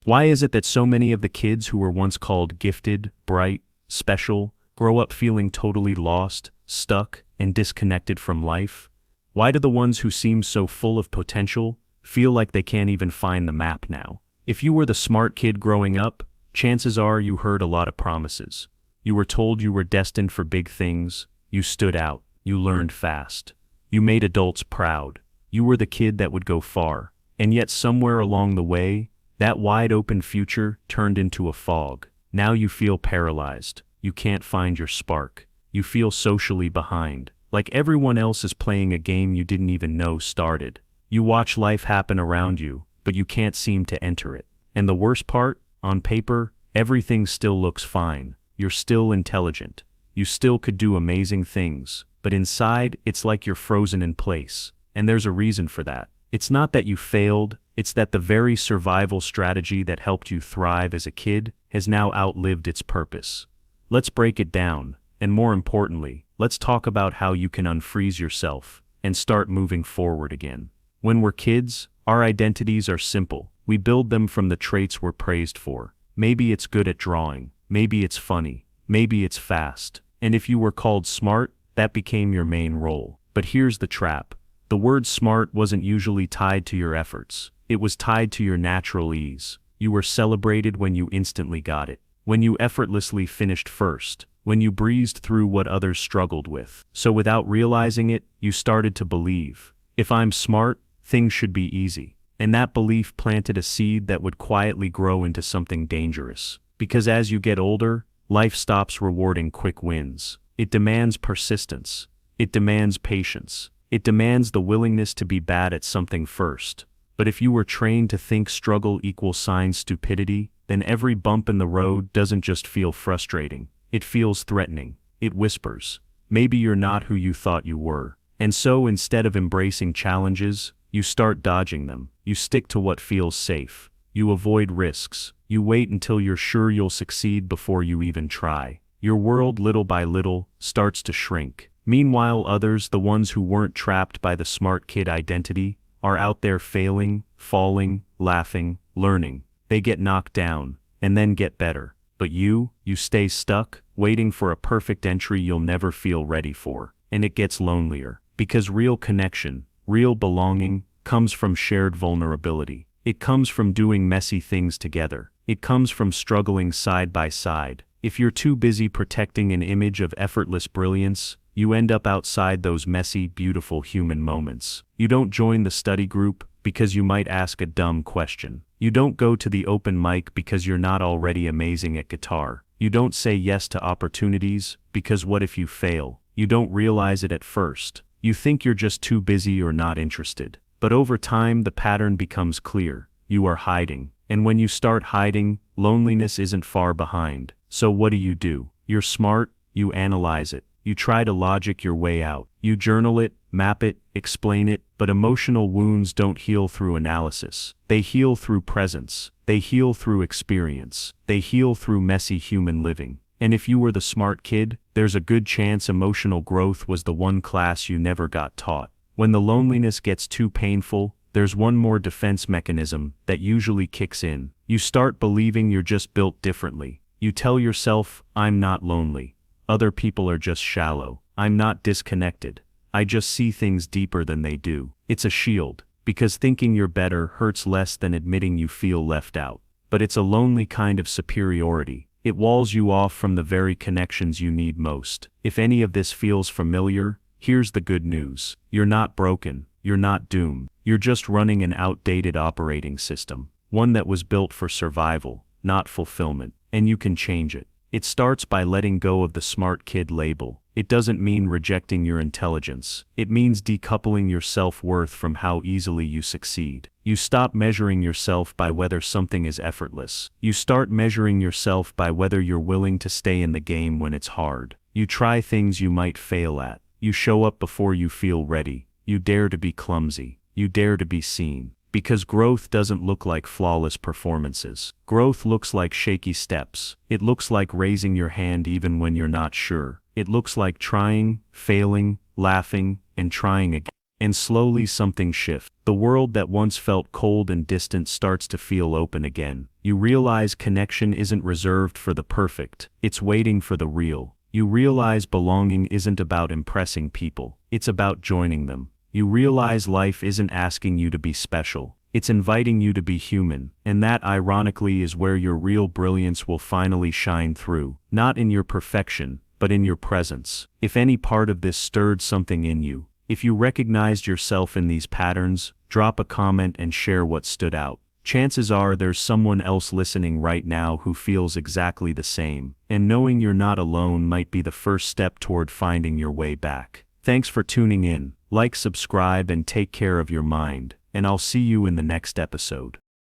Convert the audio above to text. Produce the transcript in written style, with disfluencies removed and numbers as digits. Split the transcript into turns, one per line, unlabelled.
Why is it that so many of the kids who were once called gifted, bright, special, grow up feeling totally lost, stuck, and disconnected from life? Why do the ones who seem so full of potential feel like they can't even find the map now? If you were the smart kid growing up, chances are you heard a lot of promises. You were told you were destined for big things, you stood out, you learned fast. You made adults proud. You were the kid that would go far. And yet somewhere along the way, that wide-open future turned into a fog. Now you feel paralyzed. You can't find your spark. You feel socially behind, like everyone else is playing a game you didn't even know started. You watch life happen around you, but you can't seem to enter it. And the worst part, on paper, everything still looks fine. You're still intelligent. You still could do amazing things, but inside, it's like you're frozen in place. And there's a reason for that. It's not that you failed, it's that the very survival strategy that helped you thrive as a kid has now outlived its purpose. Let's break it down, and more importantly, let's talk about how you can unfreeze yourself and start moving forward again. When we're kids, our identities are simple. We build them from the traits we're praised for. Maybe it's good at drawing, maybe it's funny, maybe it's fast. And if you were called smart, that became your main role. But here's the trap. The word smart wasn't usually tied to your efforts. It was tied to your natural ease. You were celebrated when you instantly got it, when you effortlessly finished first, when you breezed through what others struggled with. So without realizing it, you started to believe, if I'm smart, things should be easy. And that belief planted a seed that would quietly grow into something dangerous. Because as you get older, life stops rewarding quick wins. It demands persistence. It demands patience. It demands the willingness to be bad at something first. But if you were trained to think struggle equals stupidity, then every bump in the road doesn't just feel frustrating. It feels threatening. It whispers, maybe you're not who you thought you were. And so instead of embracing challenges, you start dodging them. You stick to what feels safe. You avoid risks. You wait until you're sure you'll succeed before you even try. Your world, little by little, starts to shrink. Meanwhile, others, the ones who weren't trapped by the smart kid identity, are out there failing, falling, laughing, learning. They get knocked down, and then get better. But you stay stuck, waiting for a perfect entry you'll never feel ready for. And it gets lonelier. Because real connection, real belonging, comes from shared vulnerability. It comes from doing messy things together. It comes from struggling side by side. If you're too busy protecting an image of effortless brilliance, you end up outside those messy, beautiful human moments. You don't join the study group because you might ask a dumb question. You don't go to the open mic because you're not already amazing at guitar. You don't say yes to opportunities because what if you fail? You don't realize it at first. You think you're just too busy or not interested. But over time, the pattern becomes clear. You are hiding. And when you start hiding, loneliness isn't far behind. So what do? You're smart, you analyze it. You try to logic your way out. You journal it, map it, explain it, but emotional wounds don't heal through analysis. They heal through presence. They heal through experience. They heal through messy human living. And if you were the smart kid, there's a good chance emotional growth was the one class you never got taught. When the loneliness gets too painful, there's one more defense mechanism that usually kicks in. You start believing you're just built differently. You tell yourself, I'm not lonely. Other people are just shallow. I'm not disconnected. I just see things deeper than they do. It's a shield, because thinking you're better hurts less than admitting you feel left out. But it's a lonely kind of superiority. It walls you off from the very connections you need most. If any of this feels familiar, here's the good news. You're not broken. You're not doomed. You're just running an outdated operating system. One that was built for survival, not fulfillment. And you can change it. It starts by letting go of the smart kid label. It doesn't mean rejecting your intelligence. It means decoupling your self-worth from how easily you succeed. You stop measuring yourself by whether something is effortless. You start measuring yourself by whether you're willing to stay in the game when it's hard. You try things you might fail at. You show up before you feel ready. You dare to be clumsy. You dare to be seen. Because growth doesn't look like flawless performances. Growth looks like shaky steps. It looks like raising your hand even when you're not sure. It looks like trying, failing, laughing, and trying again. And slowly something shifts. The world that once felt cold and distant starts to feel open again. You realize connection isn't reserved for the perfect, it's waiting for the real. You realize belonging isn't about impressing people, it's about joining them. You realize life isn't asking you to be special, it's inviting you to be human, and that ironically is where your real brilliance will finally shine through, not in your perfection, but in your presence. If any part of this stirred something in you, if you recognized yourself in these patterns, drop a comment and share what stood out. Chances are there's someone else listening right now who feels exactly the same, and knowing you're not alone might be the first step toward finding your way back. Thanks for tuning in. Like, subscribe, and take care of your mind, and I'll see you in the next episode.